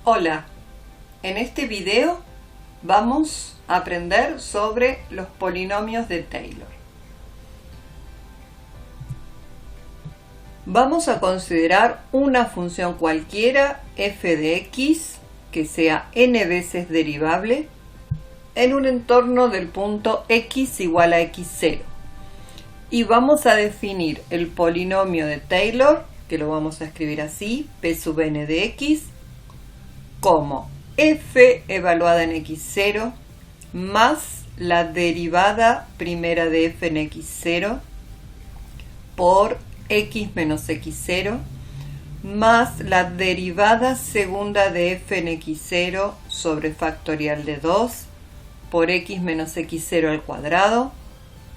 Hola, en este video vamos a aprender sobre los polinomios de Taylor. Vamos a considerar una función cualquiera f de x que sea n veces derivable en un entorno del punto x igual a x0. Y vamos a definir el polinomio de Taylor, que lo vamos a escribir así, p sub n de x, como f evaluada en x0 más la derivada primera de f en x0 por x menos x0 más la derivada segunda de f en x0 sobre factorial de 2 por x menos x0 al cuadrado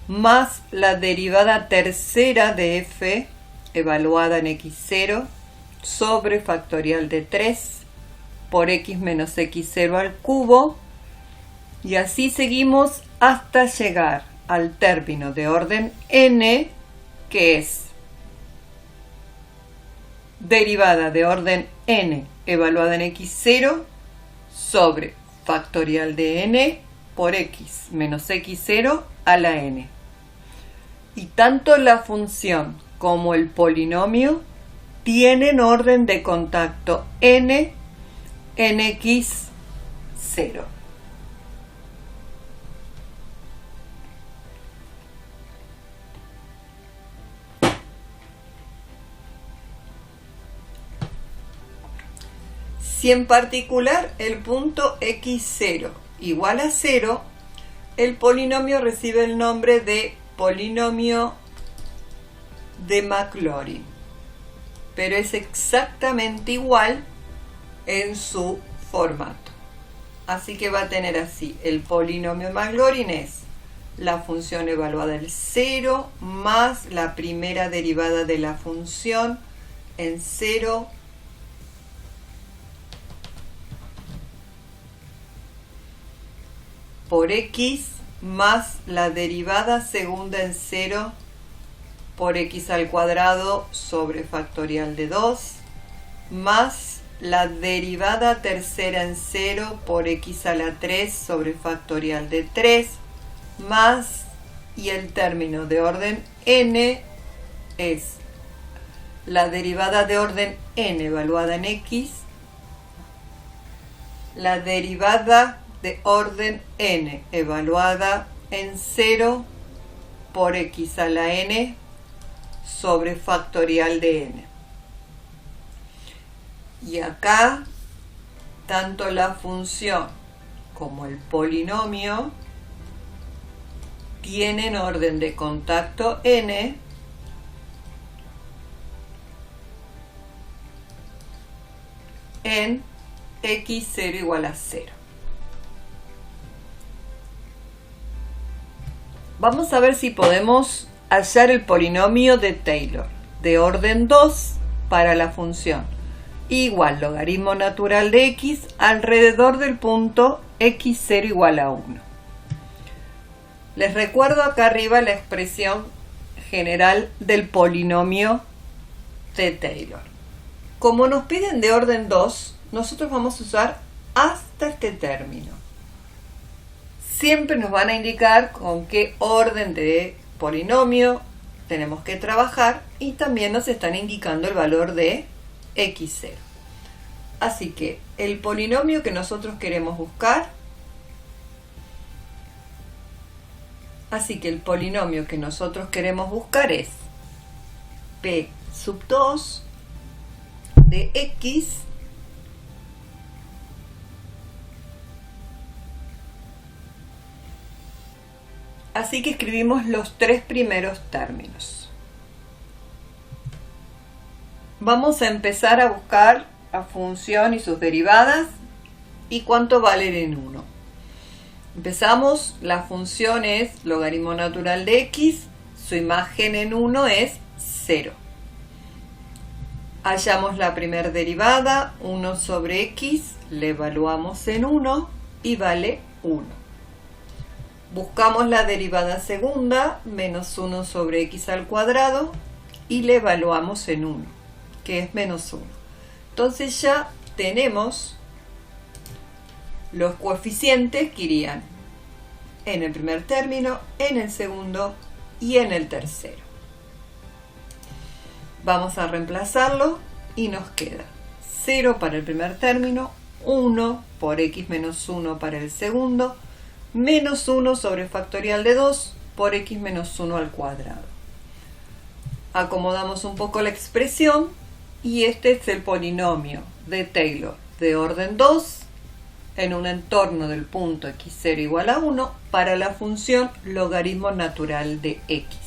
más la derivada tercera de f evaluada en x0 sobre factorial de 3 por x menos x0 al cubo, y así seguimos hasta llegar al término de orden n, que es derivada de orden n evaluada en x0 sobre factorial de n por x menos x0 a la n. Y tanto la función como el polinomio tienen orden de contacto n en x0. Si en particular el punto x0 igual a 0, el polinomio recibe el nombre de polinomio de Maclaurin, pero es exactamente igual en su formato. Así que va a tener así: el polinomio Maclaurin es la función evaluada en 0 más la primera derivada de la función en 0 por x más la derivada segunda en 0 por x al cuadrado sobre factorial de 2 más la derivada tercera en 0 por x a la 3 sobre factorial de 3 más, y el término de orden n es la derivada de orden n evaluada en x, la derivada de orden n evaluada en 0 por x a la n sobre factorial de n. Y acá, tanto la función como el polinomio tienen orden de contacto n en x0 igual a 0. Vamos a ver si podemos hallar el polinomio de Taylor de orden 2 para la función igual logaritmo natural de x alrededor del punto x0 igual a 1. Les recuerdo acá arriba la expresión general del polinomio de Taylor. Como nos piden de orden 2, nosotros vamos a usar hasta este término. Siempre nos van a indicar con qué orden de polinomio tenemos que trabajar, y también nos están indicando el valor de x0. Así que el polinomio que nosotros queremos buscar, es p sub 2 de x así que escribimos los tres primeros términos. Vamos a empezar a buscar la función y sus derivadas y cuánto valen en 1. Empezamos, la función es logaritmo natural de x, su imagen en 1 es 0. Hallamos la primera derivada, 1 sobre x, le evaluamos en 1 y vale 1. Buscamos la derivada segunda, menos 1 sobre x al cuadrado, y le evaluamos en 1, que es menos 1. Entonces ya tenemos los coeficientes que irían en el primer término, en el segundo y en el tercero. Vamos a reemplazarlo y nos queda 0 para el primer término, 1 por x menos 1 para el segundo, menos 1 sobre factorial de 2 por x menos 1 al cuadrado. Acomodamos un poco la expresión y este es el polinomio de Taylor de orden 2 en un entorno del punto x0 igual a 1 para la función logaritmo natural de x.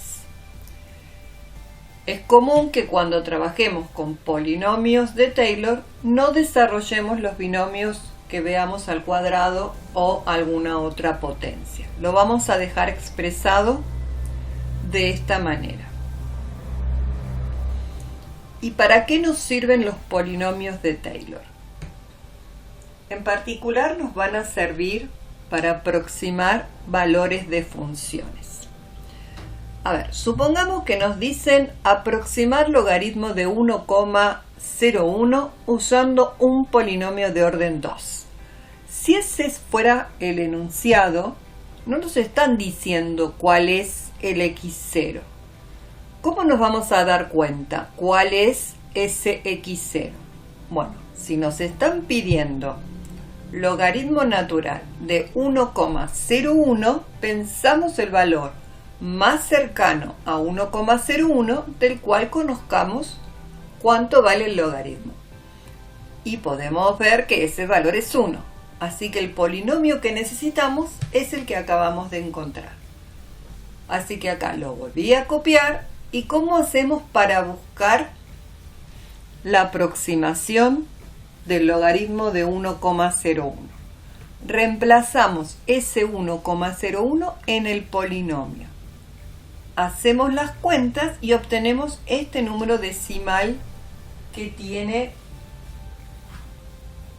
Es común que cuando trabajemos con polinomios de Taylor no desarrollemos los binomios que veamos al cuadrado o alguna otra potencia. Lo vamos a dejar expresado de esta manera. ¿Y para qué nos sirven los polinomios de Taylor? En particular nos van a servir para aproximar valores de funciones. A ver, supongamos que nos dicen aproximar logaritmo de 1,01 usando un polinomio de orden 2. Si ese fuera el enunciado, no nos están diciendo cuál es el x0. ¿Cómo nos vamos a dar cuenta cuál es ese x0? Bueno, si nos están pidiendo logaritmo natural de 1,01, pensamos el valor más cercano a 1,01 del cual conozcamos cuánto vale el logaritmo. Y podemos ver que ese valor es 1. Así que el polinomio que necesitamos es el que acabamos de encontrar. Así que acá lo volví a copiar. ¿Y cómo hacemos para buscar la aproximación del logaritmo de 1,01? Reemplazamos ese 1,01 en el polinomio. Hacemos las cuentas y obtenemos este número decimal que tiene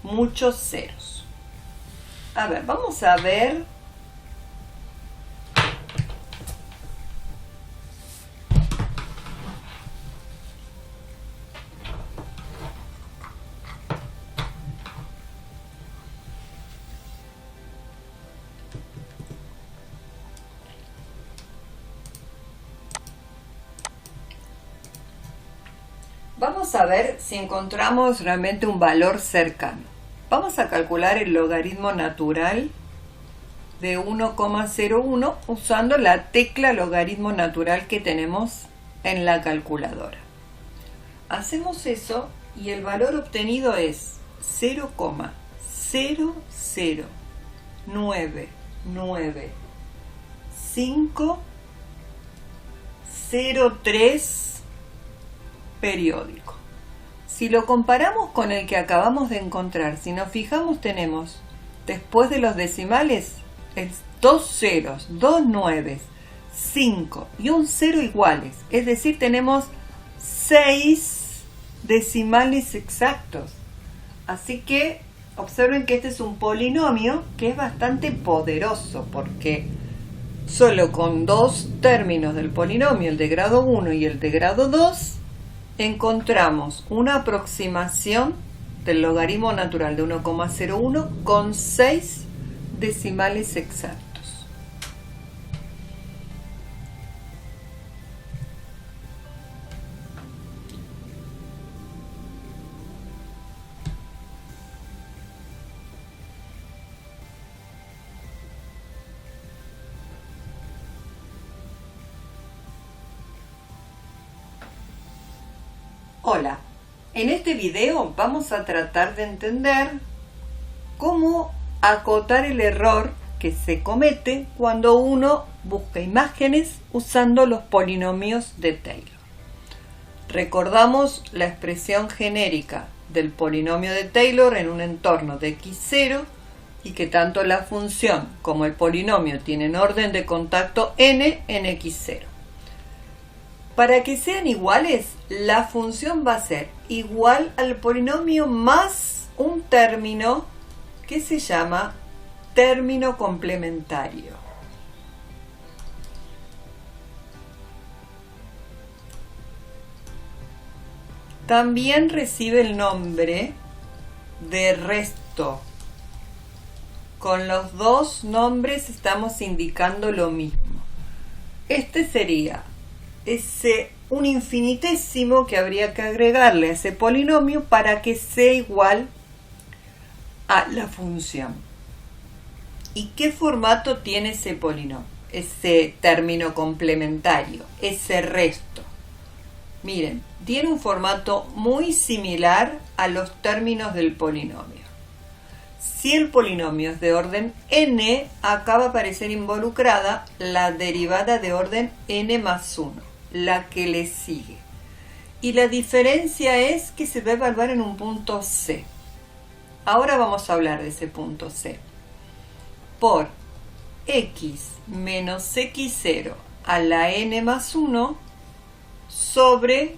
muchos ceros. A ver, vamos a ver. Vamos a ver si encontramos realmente un valor cercano. Vamos a calcular el logaritmo natural de 1,01 usando la tecla logaritmo natural que tenemos en la calculadora. Hacemos eso y el valor obtenido es 0,0099503 periódico. Si lo comparamos con el que acabamos de encontrar, si nos fijamos, tenemos después de los decimales dos ceros, dos nueves, 5 y un 0 iguales, es decir, tenemos 6 decimales exactos. Así que observen que este es un polinomio que es bastante poderoso, porque solo con dos términos del polinomio, el de grado 1 y el de grado 2, encontramos una aproximación del logaritmo natural de 1,01 con 6 decimales exactos. Hola, en este video vamos a tratar de entender cómo acotar el error que se comete cuando uno busca imágenes usando los polinomios de Taylor. Recordamos la expresión genérica del polinomio de Taylor en un entorno de x0 y que tanto la función como el polinomio tienen orden de contacto n en x0. Para que sean iguales, la función va a ser igual al polinomio más un término que se llama término complementario. También recibe el nombre de resto Con los dos nombres estamos indicando lo mismo. Este sería un infinitésimo que habría que agregarle a ese polinomio para que sea igual a la función. ¿Y qué formato tiene ese polinomio? Ese término complementario, ese resto. Miren, tiene un formato muy similar a los términos del polinomio. Si el polinomio es de orden n, acá va a aparecer involucrada la derivada de orden n más 1, la que le sigue. Y la diferencia es que se va a evaluar en un punto C. Ahora vamos a hablar de ese punto C. Por x menos x0 a la n más 1 sobre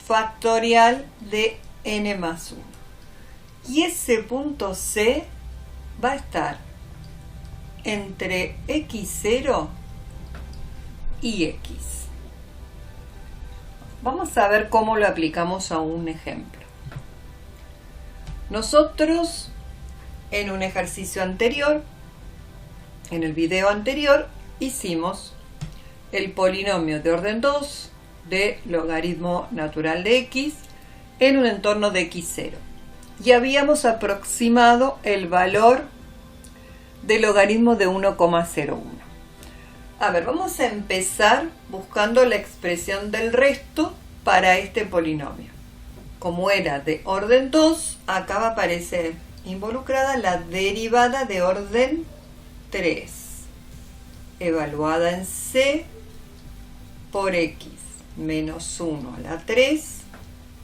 factorial de n más 1. Y ese punto C va a estar entre x0 y x. Vamos a ver cómo lo aplicamos a un ejemplo. Nosotros en un ejercicio anterior, en el video anterior, hicimos el polinomio de orden 2 de logaritmo natural de x en un entorno de x0. Y habíamos aproximado el valor del logaritmo de 1,01. A ver, vamos a empezar buscando la expresión del resto para este polinomio. Como era de orden 2, acá va a aparecer involucrada la derivada de orden 3, evaluada en C por x menos 1 a la 3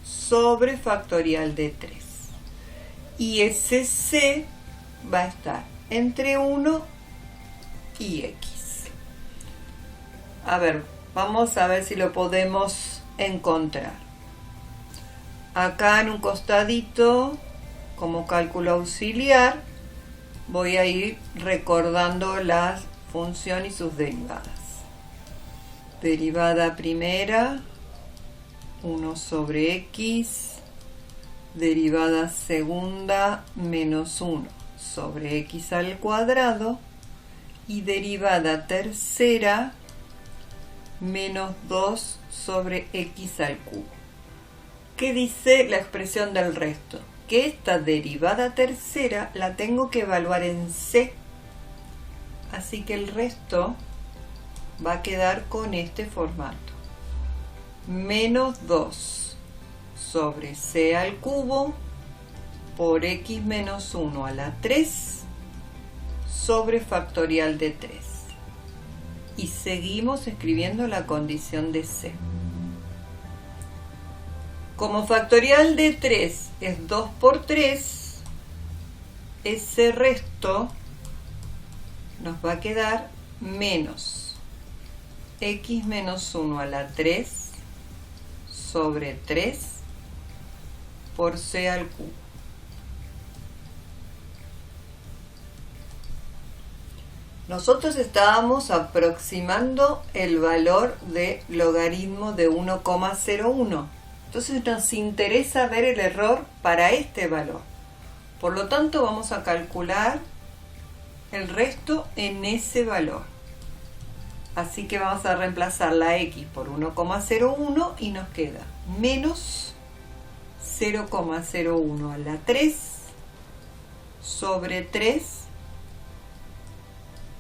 sobre factorial de 3. Y ese C va a estar entre 1 y x. A ver, vamos a ver si lo podemos encontrar. Acá en un costadito, como cálculo auxiliar, voy a ir recordando la función y sus derivadas. Derivada primera, 1 sobre x. Derivada segunda, menos 1 sobre x al cuadrado. Y derivada tercera, menos 2 sobre x al cubo. ¿Qué dice la expresión del resto? Que esta derivada tercera la tengo que evaluar en C. Así que el resto va a quedar con este formato. Menos 2 sobre c al cubo por x menos 1 a la 3 sobre factorial de 3. Y seguimos escribiendo la condición de C. Como factorial de 3 es 2 por 3, ese resto nos va a quedar menos x menos 1 a la 3 sobre 3 por c al cubo. Nosotros estábamos aproximando el valor de logaritmo de 1,01. Entonces nos interesa ver el error para este valor. Por lo tanto, vamos a calcular el resto en ese valor. Así que vamos a reemplazar la x por 1,01 y nos queda menos 0,01 a la 3 sobre 3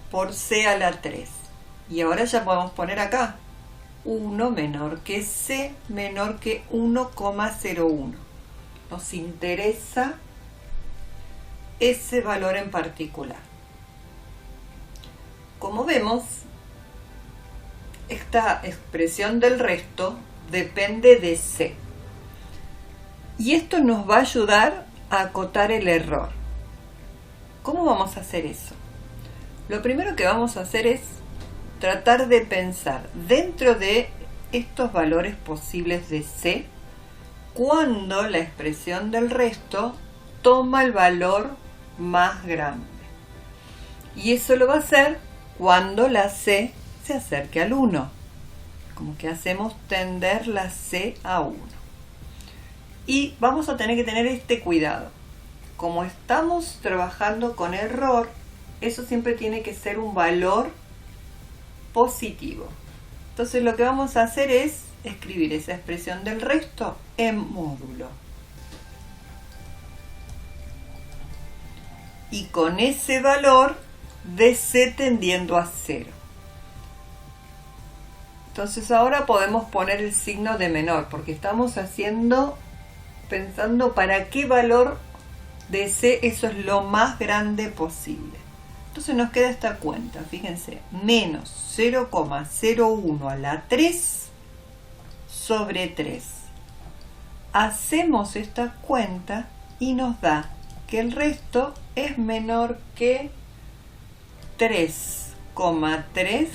por c a la 3. Y ahora ya podemos poner acá 1 menor que c menor que 1,01. Nos interesa ese valor en particular. Como vemos, esta expresión del resto depende de c. Y esto nos va a ayudar a acotar el error. ¿Cómo vamos a hacer eso? Lo primero que vamos a hacer es tratar de pensar dentro de estos valores posibles de c, cuando la expresión del resto toma el valor más grande. Y eso lo va a hacer cuando la c se acerque al 1. Como que hacemos tender la c a 1. Y vamos a tener que tener este cuidado. como estamos trabajando con error, eso siempre tiene que ser un valor positivo. Entonces lo que vamos a hacer es escribir esa expresión del resto en módulo. Y con ese valor de c tendiendo a 0. Entonces ahora podemos poner el signo de menor, porque estamos pensando para qué valor de c eso es lo más grande posible. Entonces nos queda esta cuenta, fíjense, menos 0,01 a la 3 sobre 3. Hacemos esta cuenta y nos da que el resto es menor que 3,3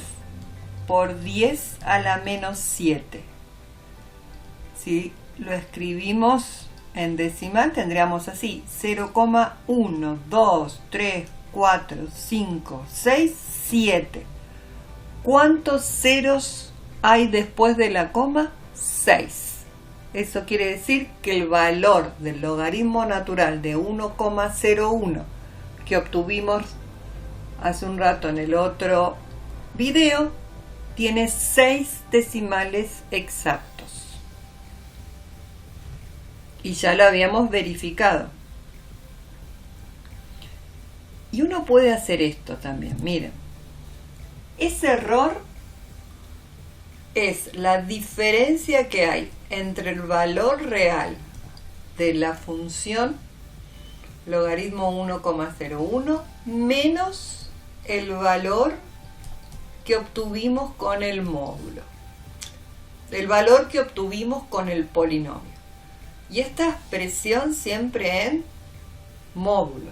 por 10 a la menos 7. Si lo escribimos en decimal tendríamos así 0,1, 2, 3, 4, 5, 6, 7. ¿Cuántos ceros hay después de la coma? 6. Eso quiere decir que el valor del logaritmo natural de 1,01 que obtuvimos hace un rato en el otro video tiene 6 decimales exactos. Y ya lo habíamos verificado. Y uno puede hacer esto también, miren. Ese error es la diferencia que hay entre el valor real de la función logaritmo 1,01 menos el valor que obtuvimos con el módulo, el valor que obtuvimos con el polinomio. Y esta expresión siempre en módulo.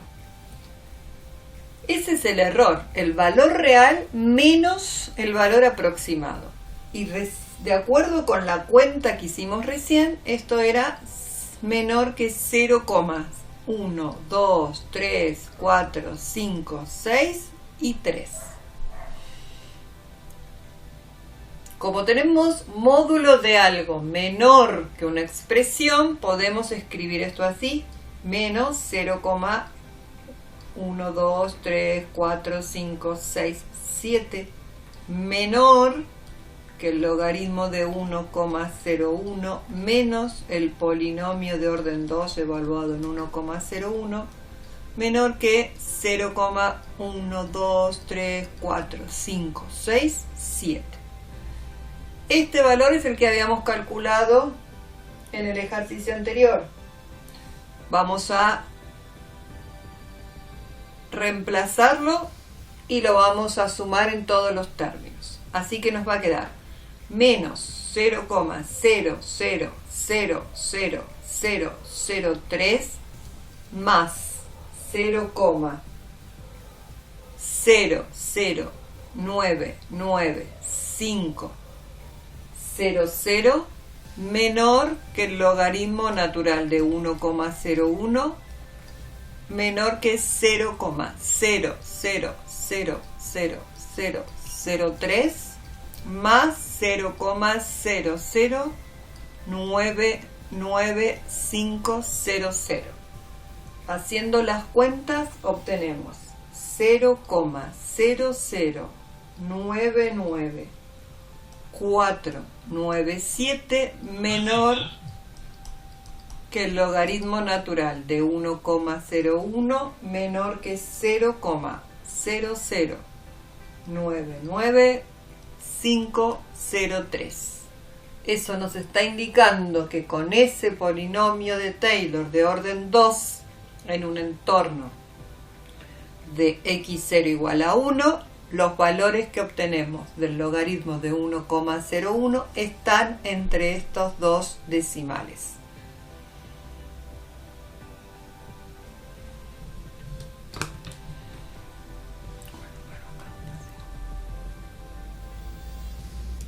Ese es el error, el valor real menos el valor aproximado. Y de acuerdo con la cuenta que hicimos recién, esto era menor que 0,1, 2, 3, 4, 5, 6 y 3. Como tenemos módulo de algo menor que una expresión, podemos escribir esto así, menos 0,1, 2, 3, 4, 5, 6, 7, menor que el logaritmo de 1,01 menos el polinomio de orden 2 evaluado en 1,01 menor que 0,1, 2, 3, 4, 5, 6, 7. Este valor es el que habíamos calculado en el ejercicio anterior. Vamos a reemplazarlo y lo vamos a sumar en todos los términos. Así que nos va a quedar menos 0,000003 más 0,0099500 menor que el logaritmo natural de 1,01 menor que 0,000003 más 0,0099500. Haciendo las cuentas obtenemos 0,0099497 menor que el logaritmo natural de 1,01 menor que 0,0099503. Eso nos está indicando que con ese polinomio de Taylor de orden 2 en un entorno de x0 igual a 1, los valores que obtenemos del logaritmo de 1,01 están entre estos dos decimales.